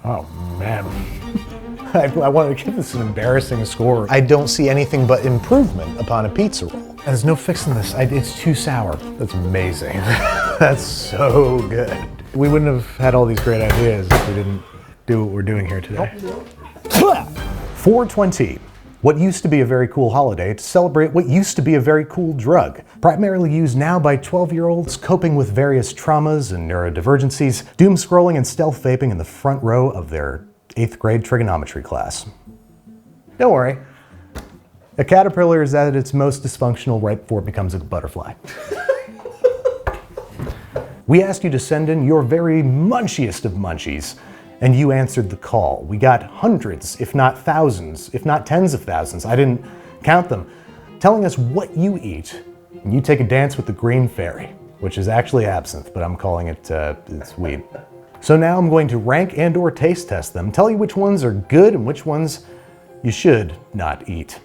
Oh, man. I want to give this an embarrassing score. I don't see anything but improvement upon a pizza roll. There's no fixing this. It's too sour. That's amazing. That's so good. We wouldn't have had all these great ideas if we didn't do what we're doing here today. 420. What used to be a very cool holiday to celebrate what used to be a very cool drug. Primarily used now by 12-year-olds coping with various traumas and neurodivergencies, doom scrolling and stealth vaping in the front row of their 8th grade trigonometry class. Don't worry. A caterpillar is at its most dysfunctional right before it becomes a butterfly. We asked you to send in your very munchiest of munchies, and you answered the call. We got hundreds, if not thousands, if not tens of thousands, I didn't count them, telling us what you eat. And you take a dance with the green fairy, which is actually absinthe, but I'm calling it, it's weed. So now I'm going to rank and or taste test them, tell you which ones are good and which ones you should not eat.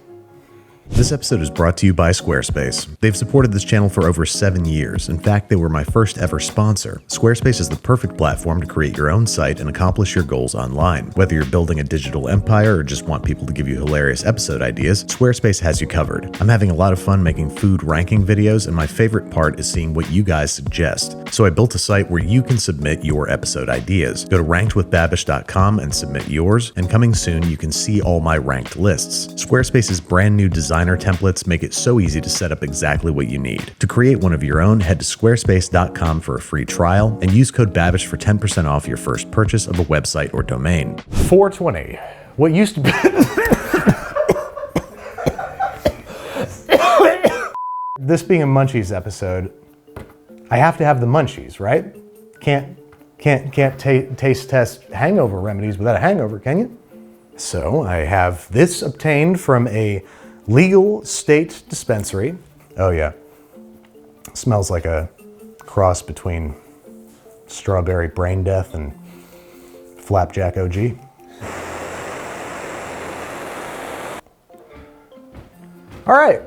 This episode is brought to you by Squarespace. They've supported this channel for over 7 years. In fact, they were my first ever sponsor. Squarespace is the perfect platform to create your own site and accomplish your goals online. Whether you're building a digital empire or just want people to give you hilarious episode ideas, Squarespace has you covered. I'm having a lot of fun making food ranking videos, and my favorite part is seeing what you guys suggest. So I built a site where you can submit your episode ideas. Go to rankedwithbabish.com and submit yours, and coming soon, you can see all my ranked lists. Squarespace's brand new designer templates make it so easy to set up exactly what you need. To create one of your own, head to squarespace.com for a free trial and use code Babish for 10% off your first purchase of a website or domain. 420. What used to be... This being a Munchies episode, I have to have the Munchies, right? Can't taste test hangover remedies without a hangover, can you? So I have this obtained from a legal state dispensary. Oh yeah, smells like a cross between strawberry brain death and flapjack OG. All right,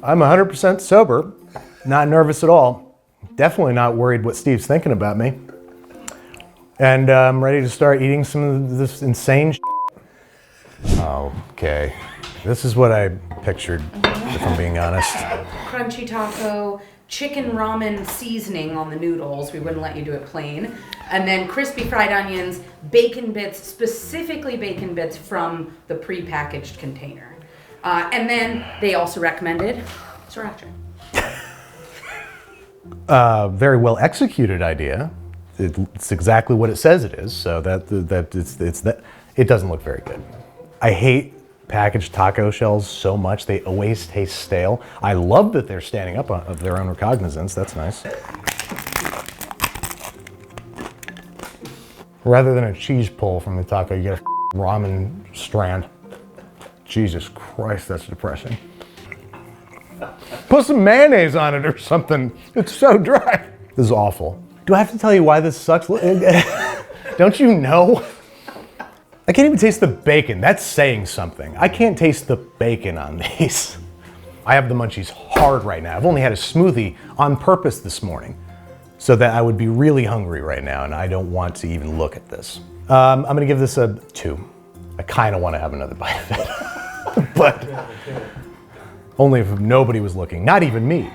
I'm 100% sober, not nervous at all. Definitely not worried what Steve's thinking about me. And I'm ready to start eating some of this insane shit. Okay. This is what I pictured, if I'm being honest. Crunchy taco, chicken ramen seasoning on the noodles. We wouldn't let you do it plain. And then crispy fried onions, bacon bits, specifically bacon bits from the pre-packaged container. And then they also recommended sriracha. Very well executed idea. It's exactly what it says it is, so it doesn't look very good. I hate packaged taco shells so much. They always taste stale. I love that they're standing up of their own recognizance. That's nice. Rather than a cheese pull from the taco, you get a ramen strand. Jesus Christ, that's depressing. Put some mayonnaise on it or something. It's so dry. This is awful. Do I have to tell you why this sucks? Don't you know? I can't even taste the bacon. That's saying something. I can't taste the bacon on these. I have the Munchies hard right now. I've only had a smoothie on purpose this morning so that I would be really hungry right now, and I don't want to even look at this. I'm gonna give this a 2. I kind of want to have another bite of it, but only if nobody was looking, not even me.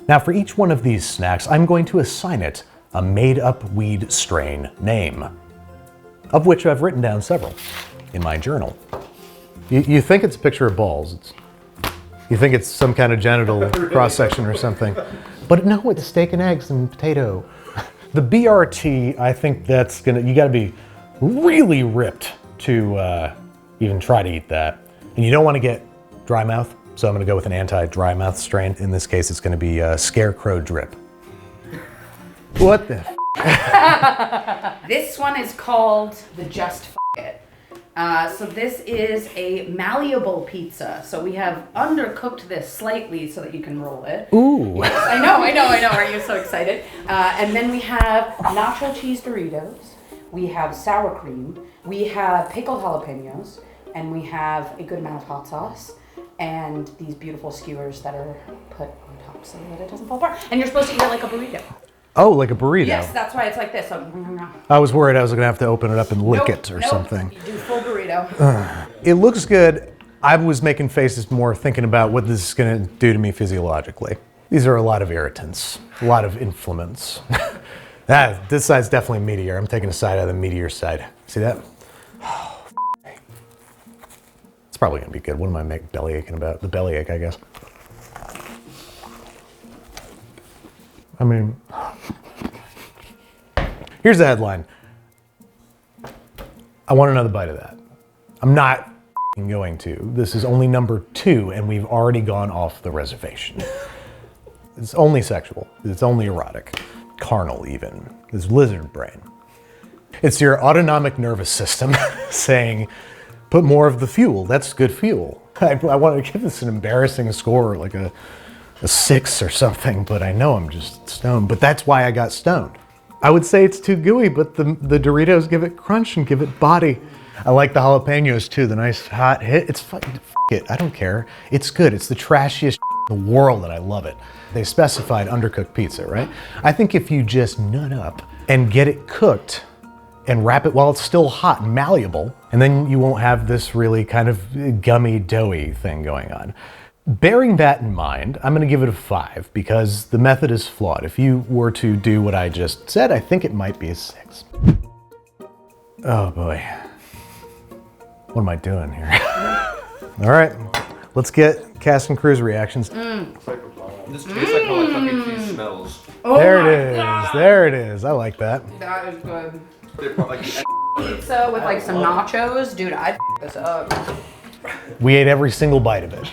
Now for each one of these snacks, I'm going to assign it a made-up weed strain name, of which I've written down several in my journal. You think it's a picture of balls. You think it's some kind of genital cross-section or something. But no, it's steak and eggs and potato. The BRT, I think that's you gotta be really ripped to even try to eat that. And you don't wanna get dry mouth, so I'm gonna go with an anti-dry mouth strain. In this case, it's gonna be Scarecrow Drip. What the This one is called the Just F It. So this is a malleable pizza. So we have undercooked this slightly so that you can roll it. Ooh. Yes, I know. Are you so excited? And then we have nacho cheese Doritos. We have sour cream. We have pickled jalapeños. And we have a good amount of hot sauce. And these beautiful skewers that are put on top so that it doesn't fall apart. And you're supposed to eat it like a burrito. Oh, like a burrito. Yes, that's why it's like this. So, I was worried I was gonna have to open it up and lick nope, it or nope. something. You do full burrito. It looks good. I was making faces more thinking about what this is gonna do to me physiologically. These are a lot of irritants, a lot of inflammants. This side's definitely meatier. I'm taking a side out of the meatier side. See that? It's probably gonna be good. What am I belly aching about? The belly ache, I guess. I mean, here's the headline. I want another bite of that. I'm not going to. This is only number 2 and we've already gone off the reservation. It's only sexual. It's only erotic. Carnal even. It's lizard brain. It's your autonomic nervous system saying, put more of the fuel. That's good fuel. I wanted to give this an embarrassing score, like a 6 or something, but I know I'm just stoned. But that's why I got stoned. I would say it's too gooey, but the Doritos give it crunch and give it body. I like the jalapeños too, the nice hot hit. It's fucking, it, I don't care. It's good. It's the trashiest in the world and I love it. They specified undercooked pizza, right? I think if you just nut up and get it cooked and wrap it while it's still hot and malleable, and then you won't have this really kind of gummy, doughy thing going on. Bearing that in mind, I'm gonna give it a 5 because the method is flawed. If you were to do what I just said, I think it might be a 6. Oh boy. What am I doing here? All right, let's get cast and crew's reactions. This tastes like how my fucking cheese smells. Oh There my it is, God. there it is. I like that. That is good. They put like the Pizza with like some nachos. Dude, I'd f this up. We ate every single bite of it.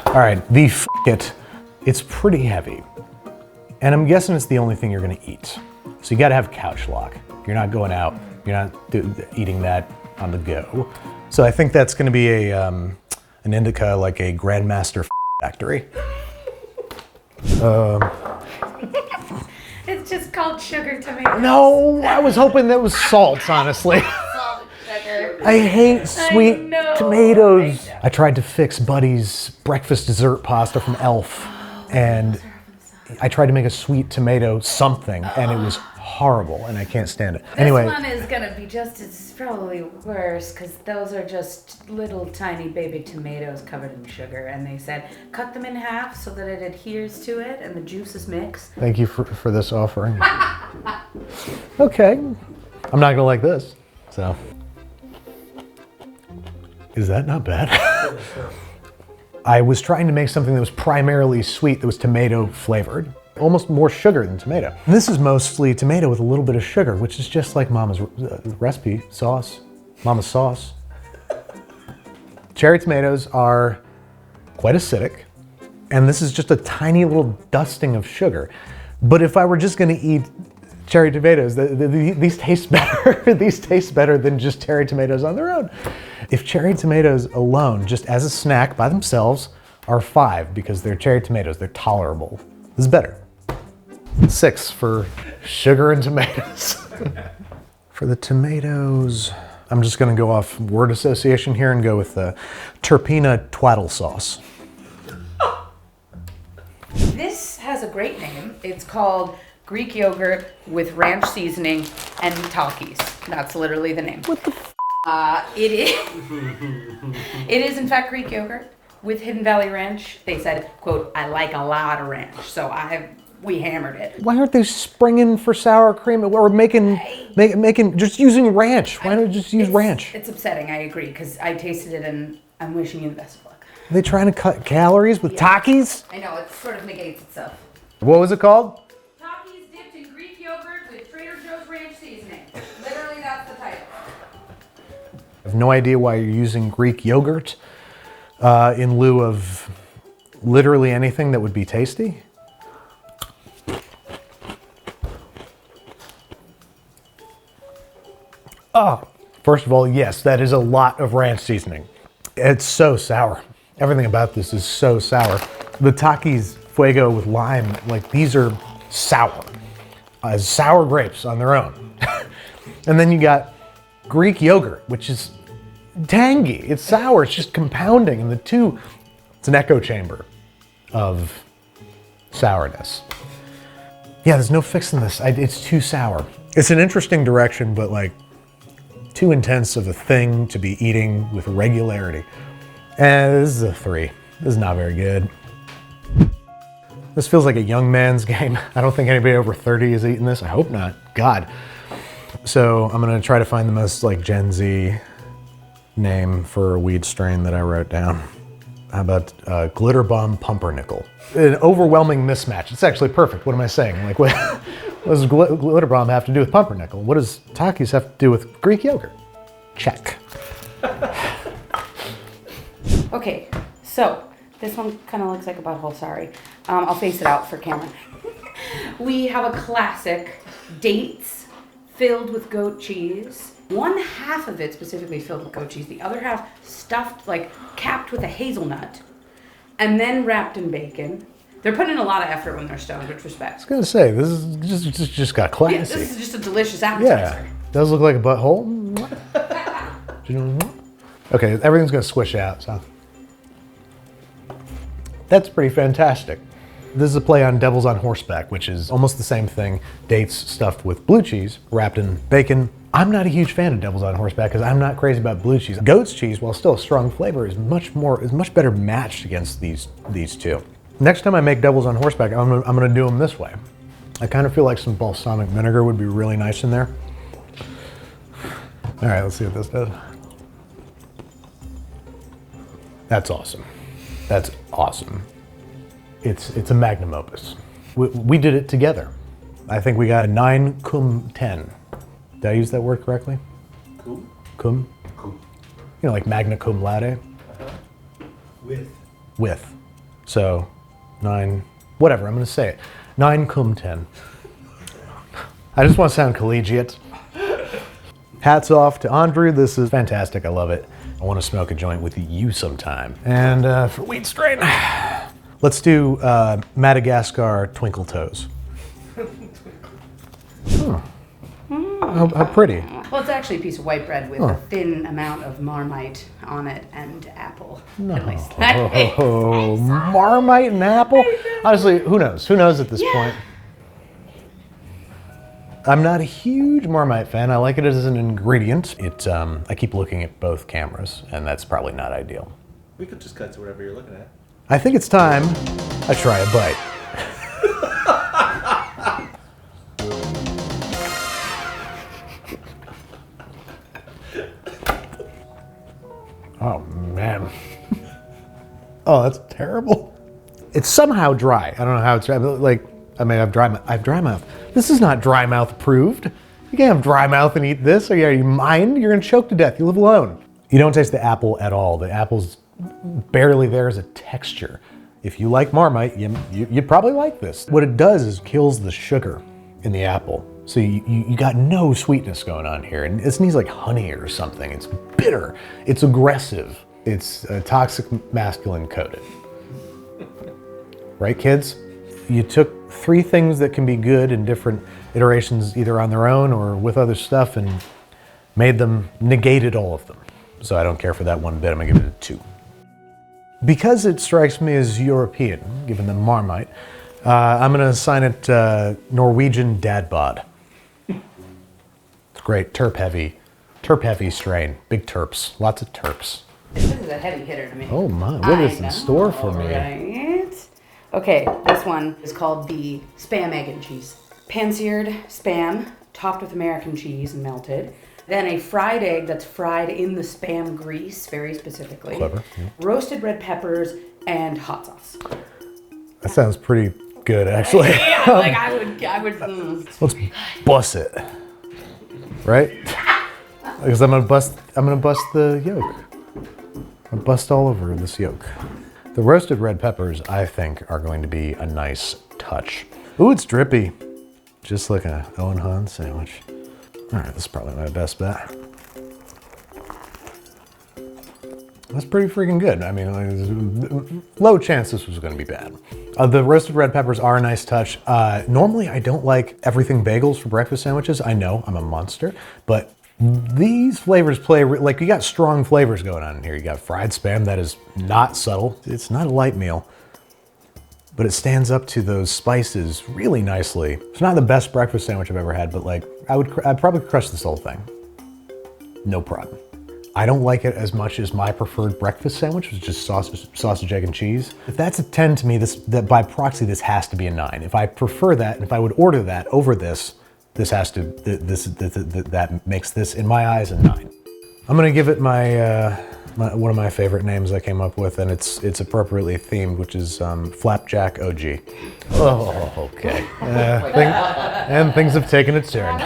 All right, the it. It's pretty heavy. And I'm guessing it's the only thing you're gonna eat. So you gotta have couch lock. You're not going out, you're not eating that on the go. So I think that's gonna be an indica, like a Grandmaster factory. It's just called sugar tomato. No, I was hoping that was salt, honestly. Salt and sugar. I hate sweet know, tomatoes. I tried to fix Buddy's breakfast dessert pasta from Elf, and I tried to make a sweet tomato something, and it was horrible, and I can't stand it. Anyway, This one is gonna be just as probably worse because those are just little tiny baby tomatoes covered in sugar, and they said cut them in half so that it adheres to it and the juices mix. thank you for this offering. Okay, I'm not gonna like this, so. Is that not bad? I was trying to make something that was primarily sweet, that was tomato flavored. Almost more sugar than tomato. This is mostly tomato with a little bit of sugar, which is just like Mama's recipe, sauce, Mama's sauce. Cherry tomatoes are quite acidic, and this is just a tiny little dusting of sugar. But if I were just gonna eat cherry tomatoes, these taste better. These taste better than just cherry tomatoes on their own. If cherry tomatoes alone, just as a snack by themselves, are 5 because they're cherry tomatoes, they're tolerable. This is better. 6 for sugar and tomatoes. For the tomatoes, I'm just gonna go off word association here and go with the Terpina twaddle sauce. This has a great name. It's called Greek yogurt with ranch seasoning and Takis. That's literally the name. What the It is in fact Greek yogurt with Hidden Valley Ranch. They said, quote, I like a lot of ranch, so we hammered it. Why aren't they springing for sour cream or making just using ranch? Why don't they just use ranch? It's upsetting, I agree, because I tasted it and I'm wishing you the best of luck. Are they trying to cut calories with Takis? I know, it sort of negates itself. What was it called? Takis dipped in Greek yogurt with Trader Joe's ranch seasoning. Literally, that's the title. I have no idea why you're using Greek yogurt in lieu of literally anything that would be tasty. Oh, first of all, yes, that is a lot of ranch seasoning. It's so sour. Everything about this is so sour. The Takis Fuego with lime, like these are sour. As sour grapes on their own. And then you got Greek yogurt, which is tangy. It's sour, it's just compounding. And the two, it's an echo chamber of sourness. Yeah, there's no fixing this. It's too sour. It's an interesting direction, but like too intense of a thing to be eating with regularity. And this is a 3. This is not very good. This feels like a young man's game. I don't think anybody over 30 is eating this. I hope not. God. So I'm gonna try to find the most like Gen Z name for a weed strain that I wrote down. How about Glitter Bomb Pumpernickel? An overwhelming mismatch. It's actually perfect. What am I saying? Like, what does Glitter Bomb have to do with pumpernickel? What does Takis have to do with Greek yogurt? Check. Okay, so this one kind of looks like a butthole, sorry. I'll face it out for camera. We have a classic, dates filled with goat cheese. One half of it specifically filled with goat cheese, the other half stuffed, like capped with a hazelnut, and then wrapped in bacon. They're putting in a lot of effort when they're stoned, which respect. I was gonna say, this is just got classy. Yeah, this is just a delicious appetizer. Yeah, does look like a butthole. Okay, everything's gonna squish out, so. That's pretty fantastic. This is a play on Devil's on Horseback, which is almost the same thing. Dates stuffed with blue cheese, wrapped in bacon. I'm not a huge fan of Devil's on Horseback because I'm not crazy about blue cheese. Goat's cheese, while still a strong flavor, is much better matched against these two. Next time I make Devil's on Horseback, I'm gonna do them this way. I kind of feel like some balsamic vinegar would be really nice in there. All right, let's see what this does. That's awesome. That's awesome. It's a magnum opus. We did it together. I think we got a 9 cum 10. Did I use that word correctly? Cum? Cum? Cum. You know, like magna cum laude? With. So, 9, whatever, I'm gonna say it. 9 cum 10. I just want to sound collegiate. Hats off to Andrew, this is fantastic, I love it. I want to smoke a joint with you sometime. And for weed strain, let's do Madagascar Twinkle Toes. How pretty. Well, it's actually a piece of white bread with a thin amount of Marmite on it and apple. At least that makes sense. Marmite and apple? Honestly, who knows? Who knows at this point? I'm not a huge Marmite fan. I like it as an ingredient. I keep looking at both cameras, and that's probably not ideal. We could just cut to whatever you're looking at. I think it's time I try a bite. Oh, man. Oh, that's terrible. It's somehow dry. I don't know how it's dry, but like, I mean, I have dry mouth. This is not dry mouth approved. You can't have dry mouth and eat this. Are you mind? You're gonna choke to death. You live alone. You don't taste the apple at all. The apple's barely there as a texture. If you like Marmite, you'd probably like this. What it does is kills the sugar in the apple. So you got no sweetness going on here. And this needs like honey or something. It's bitter, it's aggressive. It's toxic masculine coated. Right, kids? You took 3 things that can be good in different iterations, either on their own or with other stuff, and negated all of them. So I don't care for that one bit, I'm gonna give it a 2. Because it strikes me as European, given the Marmite, I'm gonna assign it Norwegian dad bod. It's great, terp heavy strain, big terps, lots of terps. This is a heavy hitter to me. Oh my, what is in store for me? Right? Okay, this one is called the Spam Egg and Cheese. Pan-seared Spam, topped with American cheese and melted. Then a fried egg that's fried in the Spam grease, very specifically. Clever. Yeah. Roasted red peppers and hot sauce. That sounds pretty good, actually. Yeah, like I would. Let's bust it, right? Because I'm gonna bust the yolk. I'll bust all over this yolk. The roasted red peppers, I think, are going to be a nice touch. Ooh, it's drippy. Just like an Owen Hahn sandwich. All right, this is probably my best bet. That's pretty freaking good. I mean, low chance this was gonna be bad. The roasted red peppers are a nice touch. Normally, I don't like everything bagels for breakfast sandwiches. I know, I'm a monster, but these flavors play, like you got strong flavors going on in here. You got fried Spam that is not subtle. It's not a light meal. but it stands up to those spices really nicely. It's not the best breakfast sandwich I've ever had, but like I'd probably crush this whole thing. No problem. I don't like it as much as my preferred breakfast sandwich, which is just sausage, egg, and cheese. If that's a 10 to me, that by proxy, this has to be a 9. If I prefer that, and if I would order that over this, that makes this, in my eyes, a 9. I'm gonna give it my, one of my favorite names I came up with, and it's appropriately themed, which is Flapjack OG. Oh, okay. And things have taken its turn.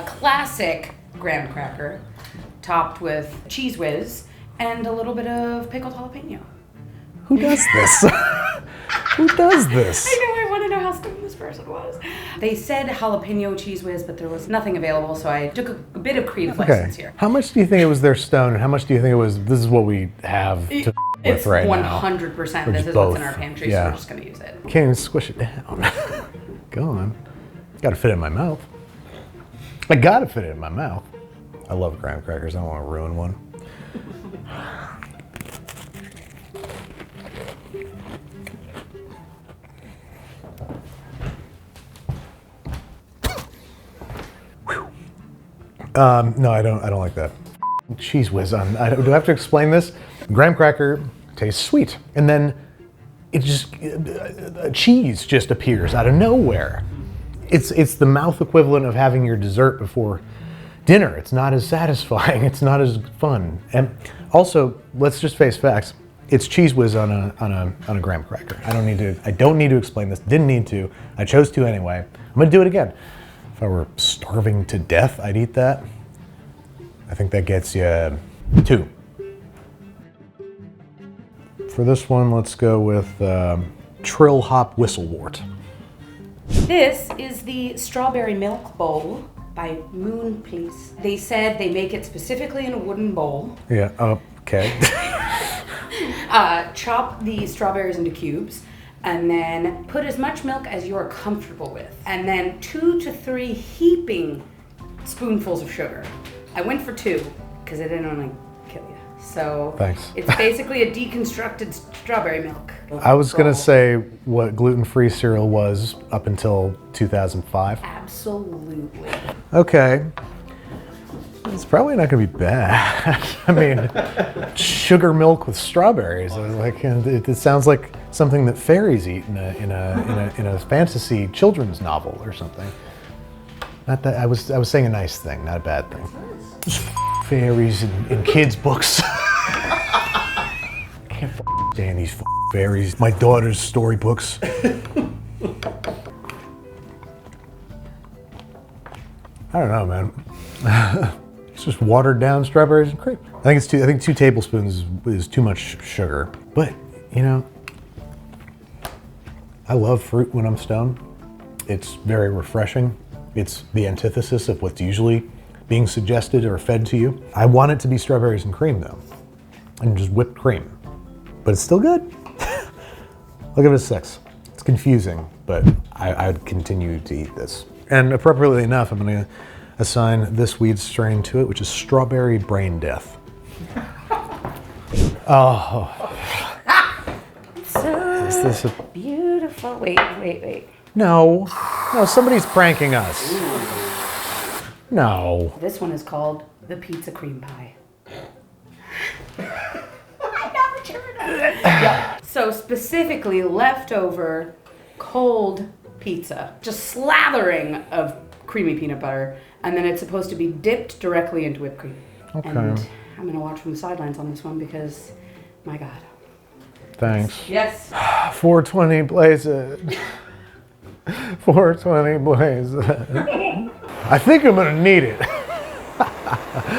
Classic graham cracker, topped with cheese whiz and a little bit of pickled jalapeno. Who does this? Who does this? I know, I want to know how stupid this person was. They said jalapeno cheese whiz, but there was nothing available, so I took a bit of creative license here. How much do you think it was their stone, and how much do you think it was, this is what we have to It's with right 100%. This is both. what's in our pantry, so we're just going to use it. Can't even squish it down. Go on. Gotta fit it in my mouth. I gotta fit it in my mouth. I love graham crackers. I don't want to ruin one. No, I don't like that. Cheese whiz on. Do I have to explain this? Graham cracker tastes sweet, and then it just cheese just appears out of nowhere. It's the mouth equivalent of having your dessert before dinner. It's not as satisfying. It's not as fun. And also, let's just face facts. It's cheese whiz on a graham cracker. I don't need to explain this. Didn't need to. I chose to anyway. I'm gonna do it again. If I were starving to death, I'd eat that. I think that gets you 2. For this one, let's go with Trill Hop Whistlewort. This is the strawberry milk bowl by Munchies. They said they make it specifically in a wooden bowl. Yeah, okay. Chop the strawberries into cubes and then put as much milk as you're comfortable with. And then 2 to 3 heaping spoonfuls of sugar. I went for 2 because I didn't want to kill you. So thanks. It's basically a deconstructed strawberry milk. I was gonna say what gluten-free cereal was up until 2005. Absolutely. Okay. It's probably not gonna be bad. I mean, sugar milk with strawberries. Like, it sounds like something that fairies eat in a fantasy children's novel or something. Not that I was saying a nice thing, not a bad thing. Fairies in kids' books. I can't stand these fairies. My daughter's storybooks. I don't know, man. It's just watered down strawberries and cream. I think 2 tablespoons is too much sugar. But, you know, I love fruit when I'm stoned. It's very refreshing. It's the antithesis of what's usually being suggested or fed to you. I want it to be strawberries and cream though, and just whipped cream. But it's still good. I'll give it a 6. It's confusing, but I'd continue to eat this. And appropriately enough, I'm gonna assign this weed strain to it, which is strawberry brain death. Oh. So Is this a... beautiful. Wait. No, somebody's pranking us. No. This one is called the pizza cream pie. Yeah. So specifically leftover cold pizza, just slathering of creamy peanut butter, and then it's supposed to be dipped directly into whipped cream. Okay. And I'm gonna watch from the sidelines on this one because, my God. Thanks. Yes. 420 blazes. 420 blazes. I think I'm gonna need it.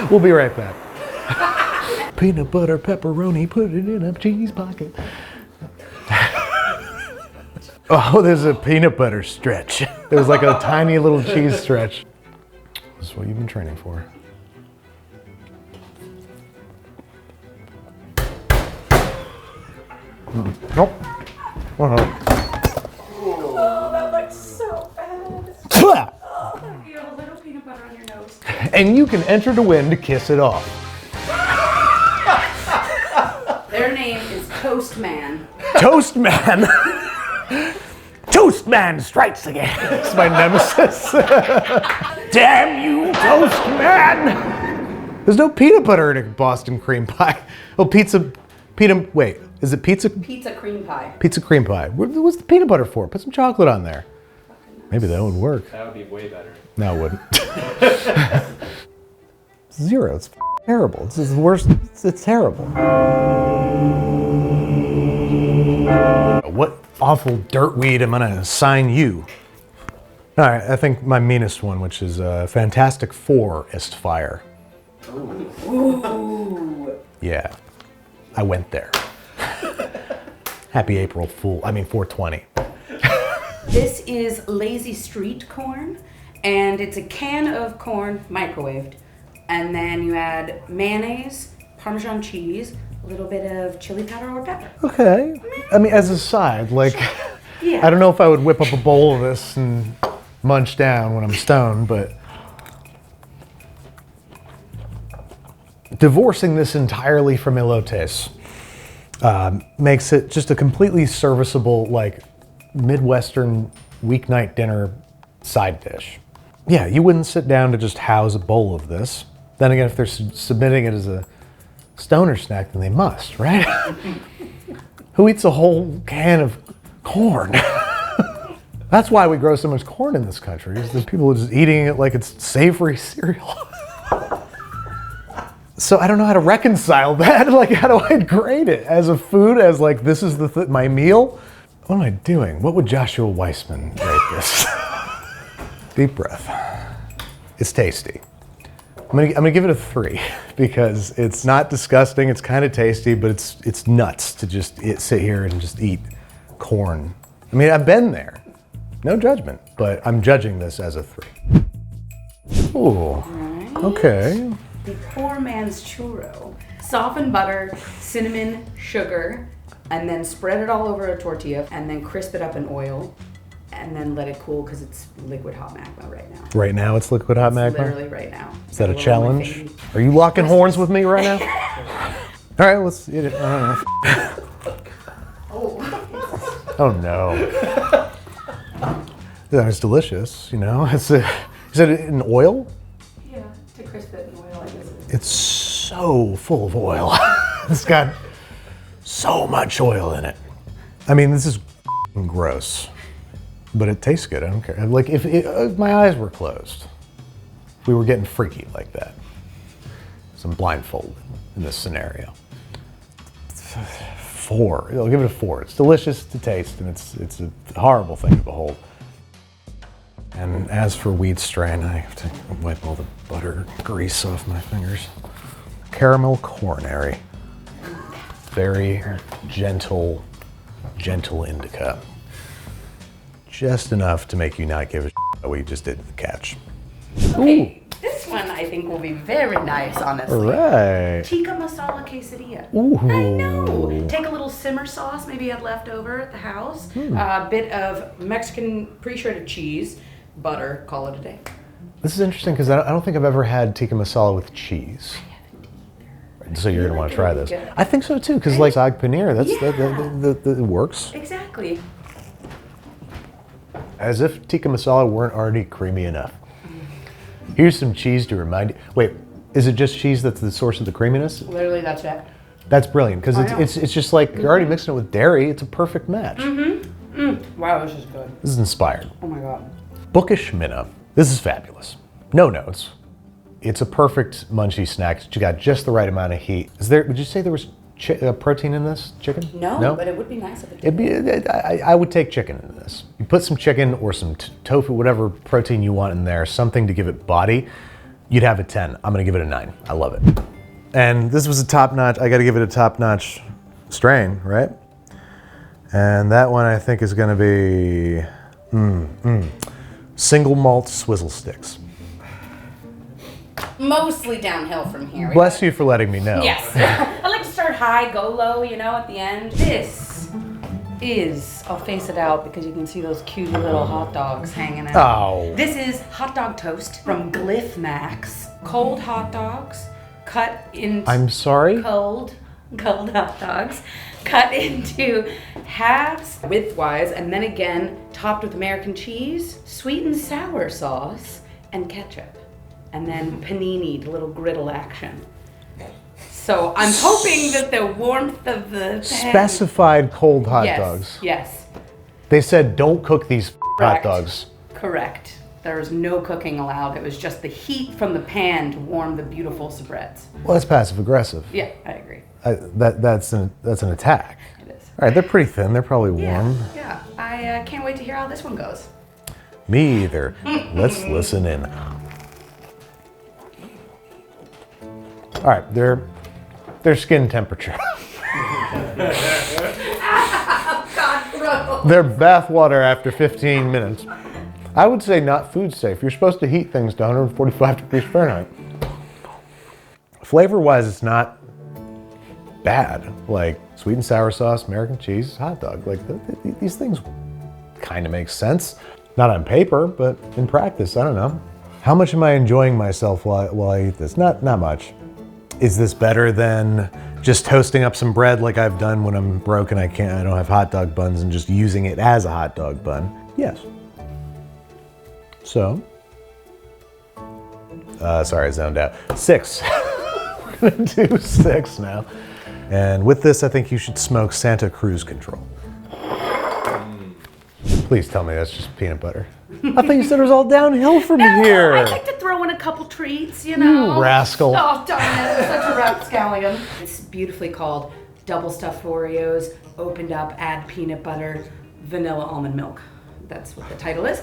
We'll be right back. Peanut butter, pepperoni, put it in a cheese pocket. Oh, there's a peanut butter stretch. There's like a tiny little cheese stretch. This is what you've been training for. Nope. Oh, that looks so bad. Oh, you have a little peanut butter on your nose. And you can enter to win to kiss it off. Their name is Toast Man. Toast Man. Toast Man strikes again. It's my nemesis. Damn you, Toast Man. There's no peanut butter in a Boston cream pie. Oh, wait, is it pizza? Pizza cream pie. Pizza cream pie. What's the peanut butter for? Put some chocolate on there. Maybe that would work. That would be way better. No, it wouldn't. 0. It's terrible. It's the worst. It's terrible. What awful dirtweed am I gonna assign you? All right, I think my meanest one, which is Fantastic Four-ist fire. Ooh. Yeah, I went there. Happy April Fool. I mean 420. This is Lazy Street corn, and it's a can of corn microwaved, and then you add mayonnaise, Parmesan cheese, a little bit of chili powder or pepper. Okay. I mean, as a side, like, Yeah. I don't know if I would whip up a bowl of this and munch down when I'm stoned, but divorcing this entirely from elotes makes it just a completely serviceable, like, Midwestern weeknight dinner side dish. Yeah, you wouldn't sit down to just house a bowl of this. Then again, if they're submitting it as a stoner snack, then they must, right? Who eats a whole can of corn? That's why we grow so much corn in this country, is that people are just eating it like it's savory cereal. So I don't know how to reconcile that. Like, how do I grade it? As a food, as like, this is my meal? What am I doing? What would Joshua Weissman rate this? Deep breath. It's tasty. I'm gonna give it a 3 because it's not disgusting. It's kind of tasty, but it's nuts to just sit here and just eat corn. I mean, I've been there. No judgment, but I'm judging this as a 3. Ooh. Right. Okay. The poor man's churro. Soften butter, cinnamon, sugar, and then spread it all over a tortilla, and then crisp it up in oil, and then let it cool because it's liquid hot magma right now. Right now it's liquid hot magma? Literally right now. Is that a challenge? Are you locking horns with me right now? All right, let's eat it. I don't know. Oh no. That was delicious, you know. Is it in oil? Yeah, to crisp it in oil, I guess. It's so full of oil. It's got so much oil in it. I mean, this is gross, but it tastes good. I don't care. Like, if my eyes were closed, if we were getting freaky like that. So I'm blindfolded in this scenario. 4. I'll give it a 4. It's delicious to taste, and it's a horrible thing to behold. And as for weed strain, I have to wipe all the butter grease off my fingers. Caramel coronary. Very gentle indica. Just enough to make you not give a shit that we just did the catch. Okay, this one I think will be very nice, honestly. All right. Tikka masala quesadilla. Ooh. I know. Take a little simmer sauce, maybe you had leftover at the house. A bit of Mexican pre-shredded cheese, butter, call it a day. This is interesting because I don't think I've ever had tikka masala with cheese. So you're gonna want to try this. I think so too, because like saag paneer, that works. Exactly. As if tikka masala weren't already creamy enough. Here's some cheese to remind you. Wait, is it just cheese that's the source of the creaminess? Literally, that's it. That's brilliant because it's just like you're already mixing it with dairy. It's a perfect match. Wow, this is good. This is inspired. Oh my god. Bookish Minna. This is fabulous. No notes. It's a perfect munchie snack. You got just the right amount of heat. Would you say there was protein in this? Chicken? No, but it would be nice if it It'd did. be. I would take chicken in this. You put some chicken or some tofu, whatever protein you want in there, something to give it body. You'd have a 10. I'm gonna give it a 9. I love it. And this was a top-notch. I got to give it a top-notch strain, right? And that one I think is gonna be single malt swizzle sticks. Mostly downhill from here. Bless you for letting me know. Yes. I like to start high, go low, you know, at the end. This is, I'll face it out because you can see those cute little hot dogs hanging out. Oh. This is hot dog toast from Glyph Max. Cold hot dogs cut into I'm sorry? cold. cold hot dogs, cut into halves widthwise, and then again topped with American cheese, sweet and sour sauce, and ketchup. And then panini, little griddle action. So I'm hoping that the warmth of the pan... Specified cold hot dogs. Yes. They said don't cook these hot Correct. dogs. Correct. There was no cooking allowed. It was just the heat from the pan to warm the beautiful spreads. Well, that's passive aggressive. Yeah, I agree. That's an attack. It is. All right, they're pretty thin. They're probably warm. Yeah. I can't wait to hear how this one goes. Me either. Let's listen in. All right, they're skin temperature. They're bathwater after 15 minutes. I would say not food safe. You're supposed to heat things to 145 degrees Fahrenheit. Flavor-wise, it's not bad. Like sweet and sour sauce, American cheese, hot dog. Like these things kind of make sense. Not on paper, but in practice, I don't know. How much am I enjoying myself while I eat this? Not much. Is this better than just toasting up some bread like I've done when I'm broke and I don't have hot dog buns and just using it as a hot dog bun? Yes. So, sorry, I zoned out. 6. We're gonna do 6 now. And with this, I think you should smoke Santa Cruz Control. Please tell me that's just peanut butter. I thought you said it was all downhill from here. I like to throw in a couple treats, you know. You rascal. Oh, darn it. It's such a rapscallion. It's beautifully called double stuffed Oreos, opened up, add peanut butter, vanilla almond milk. That's what the title is.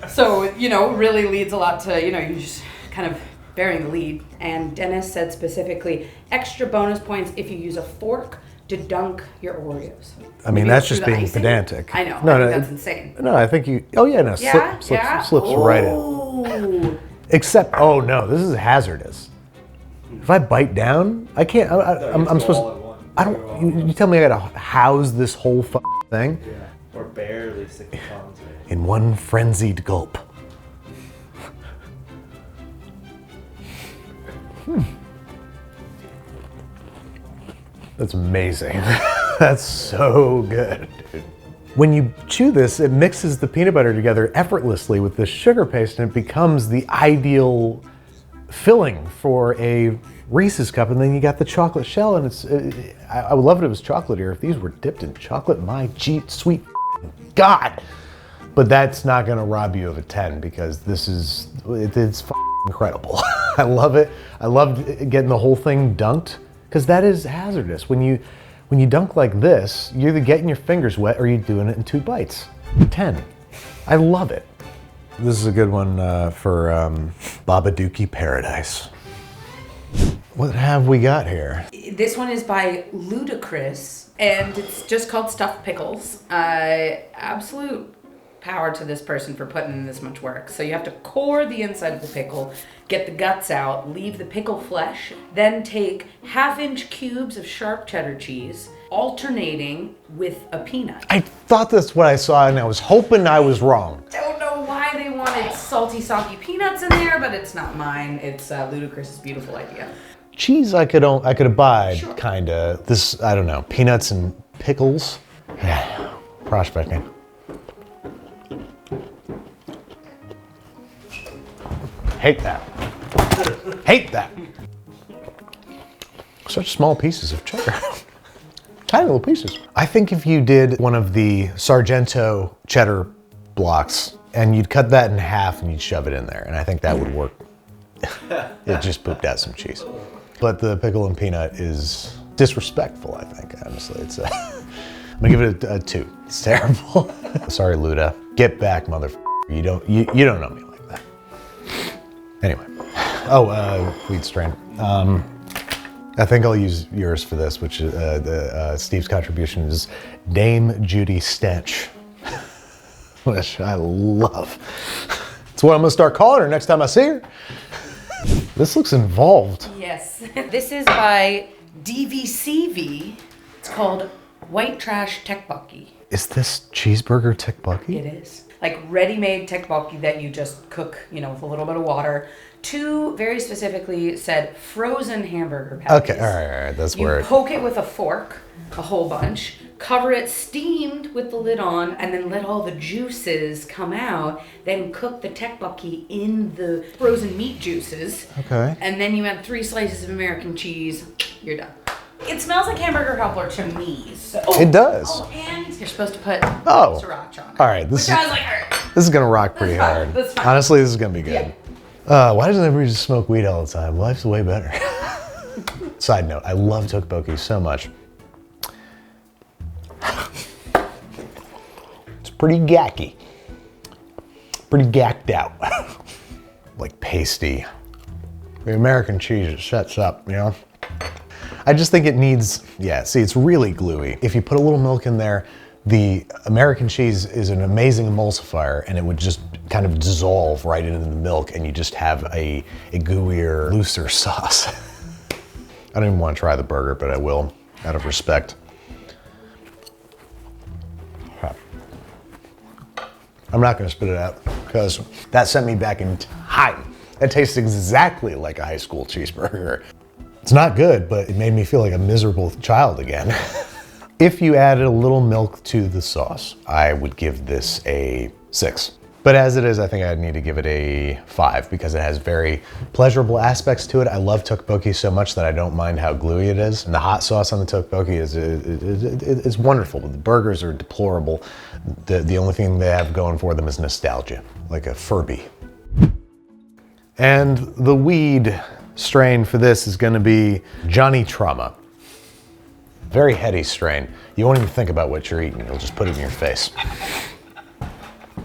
So, really leads a lot to, you're just kind of bearing the lead. And Dennis said specifically, extra bonus points if you use a fork to dunk your Oreos. I mean, Maybe that's through just the being icing? pedantic. I know. No, I no, think that's insane. No, I think you. Oh yeah, no. Yeah? Slips right in. Oh. Except, oh no, this is hazardous. If I bite down, I can't. I'm supposed. I don't. You tell me I gotta house this whole thing. Yeah. Or barely 60 pounds. In one frenzied gulp. That's amazing. That's so good, dude. When you chew this, it mixes the peanut butter together effortlessly with the sugar paste and it becomes the ideal filling for a Reese's cup, and then you got the chocolate shell, and I would love it if it was chocolatier. If these were dipped in chocolate, my sweet God. But that's not gonna rob you of a 10 because it's incredible. I love it. I loved getting the whole thing dunked because that is hazardous. When you dunk like this, you're either getting your fingers wet or you're doing it in 2 bites. 10. I love it. This is a good one for Babadookie Paradise. What have we got here? This one is by Ludacris, and it's just called Stuffed Pickles. Absolute power to this person for putting in this much work. So you have to core the inside of the pickle, get the guts out, leave the pickle flesh, then take 1/2-inch cubes of sharp cheddar cheese, alternating with a peanut. I thought that's what I saw, and I was hoping I was wrong. Don't know why they wanted salty, soggy peanuts in there, but it's not mine. It's Ludacris's beautiful idea. Cheese I could abide, Sure. kinda. This, I don't know, peanuts and pickles. Prospecting. Hate that. Hate that. Such small pieces of cheddar. Tiny little pieces. I think if you did one of the Sargento cheddar blocks and you'd cut that in half and you'd shove it in there, and I think that would work. It just pooped out some cheese. But the pickle and peanut is disrespectful, I think, honestly. I'm gonna give it a 2. It's terrible. Sorry, Luda. Get back, motherfucker. You don't know me like that. Anyway. Oh, wheat strain. I think I'll use yours for this, which is Steve's contribution is Dame Judy Stench, which I love. It's what I'm gonna start calling her next time I see her. This looks involved. Yes. This is by DVCV. It's called White Trash Tteokbokki. Is this cheeseburger Tteokbokki? It is. Like ready-made tteokbokki that you just cook, with a little bit of water, 2 very specifically said frozen hamburger patties. Okay, all right, that's You weird. poke it with a fork, a whole bunch, cover it steamed with the lid on, and then let all the juices come out. Then cook the tteokbokki in the frozen meat juices. Okay. And then you add 3 slices of American cheese. You're done. It smells like hamburger helper to me. So, It does. Oh, and you're supposed to put Oh. sriracha on it. All right, this Which is I was like, all right. this is gonna rock pretty That's fine, hard. that's fine. Honestly, this is gonna be good. Why doesn't everybody just smoke weed all the time? Life's way better. Side note: I love Tteokbokki so much. It's pretty gacky, pretty gacked out, like pasty. The American cheese it sets up, you know. I just think it needs, yeah, see, it's really gluey. If you put a little milk in there, the American cheese is an amazing emulsifier and it would just kind of dissolve right into the milk and you just have a gooier, looser sauce. I don't even want to try the burger, but I will, out of respect. I'm not gonna spit it out because that sent me back in time. It tastes exactly like a high school cheeseburger. It's not good, but it made me feel like a miserable child again. If you added a little milk to the sauce, I would give this a 6. But as it is, I think I'd need to give it a 5 because it has very pleasurable aspects to it. I love tteokbokki so much that I don't mind how gluey it is. And the hot sauce on the tteokbokki is wonderful, but the burgers are deplorable. The only thing they have going for them is nostalgia, like a Furby. And the weed strain for this is gonna be Johnny Trauma. Very heady strain. You won't even think about what you're eating. You'll just put it in your face.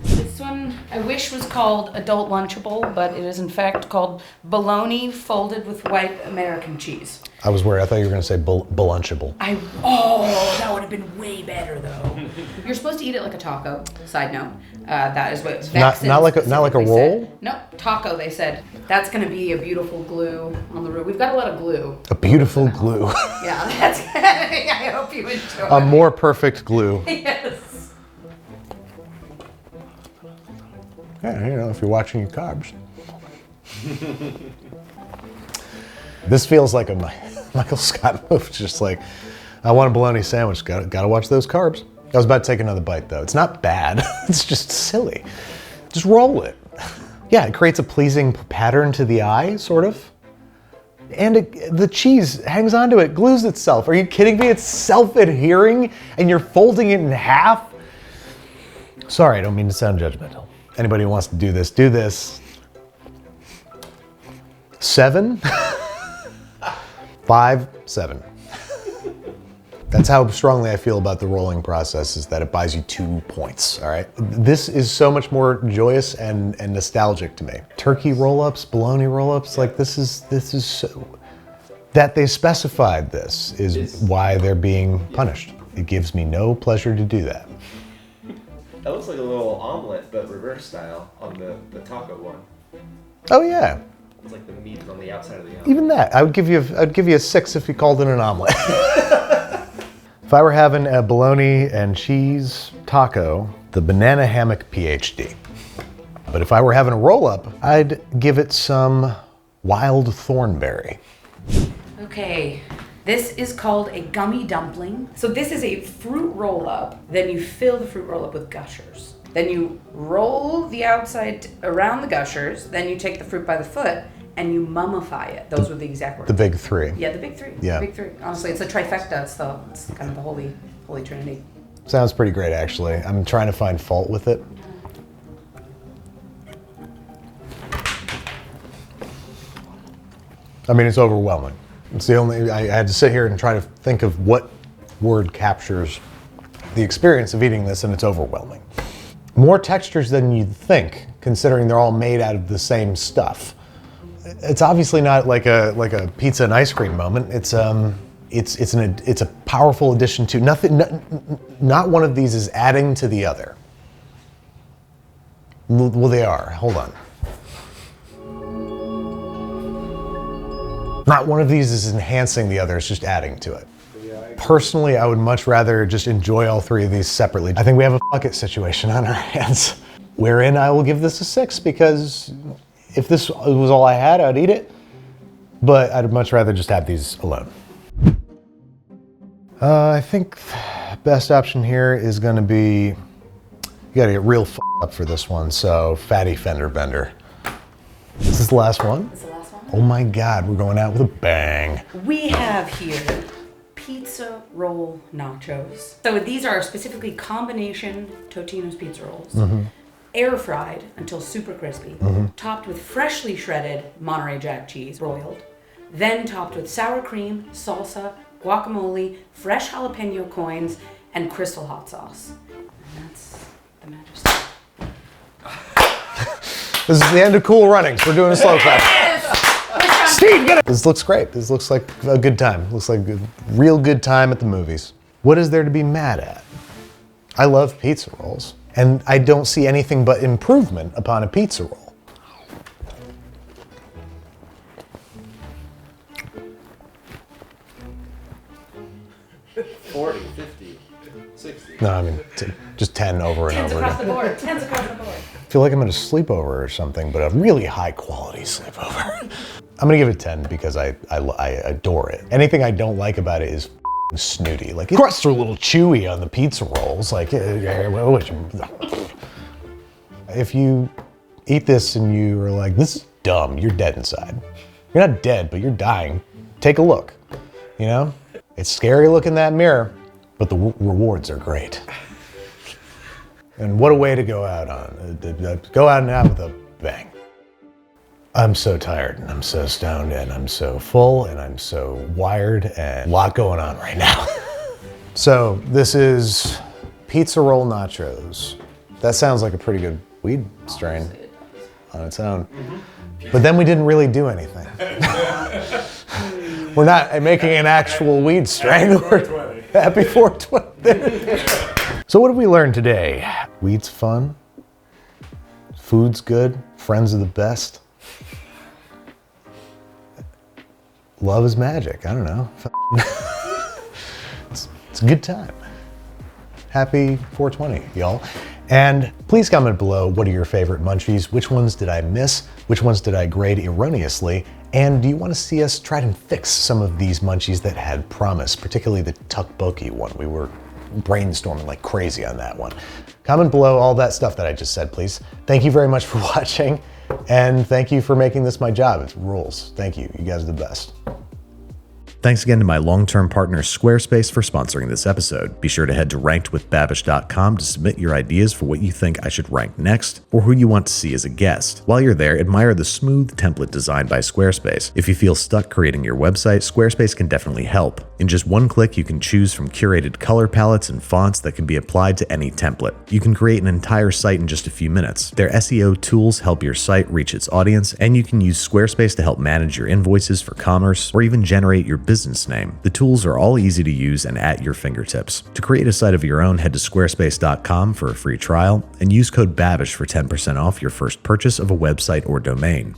This one I wish was called Adult Lunchable, but it is in fact called bologna folded with white American cheese. I was worried. I thought you were gonna say Belunchable. That would have been way better though. You're supposed to eat it like a taco. Side note, that is what Not like a specifically roll? said. No, taco. They said that's gonna be a beautiful glue on the roof. We've got a lot of glue. A beautiful glue. Yeah, that's. I hope you enjoy. A more perfect glue. Yes. Yeah, you know, if you're watching your carbs. This feels like a Michael Scott move. Just like, I want a bologna sandwich. Gotta watch those carbs. I was about to take another bite though. It's not bad. It's just silly. Just roll it. Yeah, it creates a pleasing pattern to the eye, sort of. And the cheese hangs onto it, glues itself. Are you kidding me? It's self-adhering and you're folding it in half? Sorry, I don't mean to sound judgmental. Anybody who wants to do this, do this. 7? 5, 7. That's how strongly I feel about the rolling process, is that it buys you 2 points, all right? This is so much more joyous and nostalgic to me. Turkey roll-ups, bologna roll-ups, like this is so, that they specified this is why they're being punished. It gives me no pleasure to do that. That looks like a little omelet, but reverse style on the taco one. Oh yeah. It's like the meat is on the outside of the omelet. Even that, I'd give you a 6 if you called it an omelet. If I were having a bologna and cheese taco, the banana hammock PhD. But if I were having a roll-up, I'd give it some wild thornberry. Okay, this is called a gummy dumpling. So this is a fruit roll-up. Then you fill the fruit roll-up with gushers. Then you roll the outside around the gushers. Then you take the fruit by the foot and you mummify it. Those were the exact words. The big 3. Yeah, the big 3. Yeah. The big 3. Honestly, it's a trifecta. It's kind of the holy trinity. Sounds pretty great, actually. I'm trying to find fault with it. I mean, it's overwhelming. It's the only, I had to sit here and try to think of what word captures the experience of eating this, and it's overwhelming. More textures than you'd think, considering they're all made out of the same stuff. It's obviously not like a pizza and ice cream moment. It's a powerful addition to nothing. Not one of these is adding to the other. Well, they are. Hold on. Not one of these is enhancing the other. It's just adding to it. Personally, I would much rather just enjoy all 3 of these separately. I think we have a fuck it situation on our hands, wherein I will give this a 6 because If this was all I had, I'd eat it. But I'd much rather just have these alone. I think best option here is gonna be, you gotta get real up for this one, so fatty fender bender. Is this the last one? This is the last one. Oh my God, we're going out with a bang. We have here pizza roll nachos. So these are specifically combination Totino's pizza rolls. Air fried until super crispy, topped with freshly shredded Monterey Jack cheese, broiled, then topped with sour cream, salsa, guacamole, fresh jalapeno coins, and crystal hot sauce. And that's the magic stuff. This is the end of Cool Runnings. We're doing a slow clap. Steve, get it! This looks great. This looks like a good time. Looks like a real good time at the movies. What is there to be mad at? I love pizza rolls, and I don't see anything but improvement upon a pizza roll. $40, $50, $60. No, I mean, just 10 over and Tens over across again. the board. Tens across the board. I feel like I'm at a sleepover or something, but a really high quality sleepover. I'm gonna give it 10 because I adore it. Anything I don't like about it is snooty. Like, the crusts are a little chewy on the pizza rolls. Like, if you eat this and you are like, this is dumb, you're dead inside. You're not dead, but you're dying. Take a look, you know? It's scary look in that mirror, but the rewards are great. And what a way to go out on. Go out and out with a bang. I'm so tired and I'm so stoned and I'm so full and I'm so wired and a lot going on right now. So this is pizza roll nachos. That sounds like a pretty good weed strain on its own. But then we didn't really do anything. We're not making an actual weed strain. Happy 420. So what did we learn today? Weed's fun, food's good, friends are the best. Love is magic, I don't know. It's a good time. Happy 420, y'all. And please comment below, what are your favorite munchies? Which ones did I miss? Which ones did I grade erroneously? And do you want to see us try and fix some of these munchies that had promise, particularly the Tteokbokki one? We were brainstorming like crazy on that one. Comment below all that stuff that I just said, please. Thank you very much for watching, and thank you for making this my job. It rules. Thank you. You guys are the best. Thanks again to my long-term partner Squarespace for sponsoring this episode. Be sure to head to rankedwithbabish.com to submit your ideas for what you think I should rank next, or who you want to see as a guest. While you're there, admire the smooth template designed by Squarespace. If you feel stuck creating your website, Squarespace can definitely help. In just one click, you can choose from curated color palettes and fonts that can be applied to any template. You can create an entire site in just a few minutes. Their SEO tools help your site reach its audience, and you can use Squarespace to help manage your invoices for commerce, or even generate your business name. The tools are all easy to use and at your fingertips. To create a site of your own, head to squarespace.com for a free trial and use code BABISH for 10% off your first purchase of a website or domain.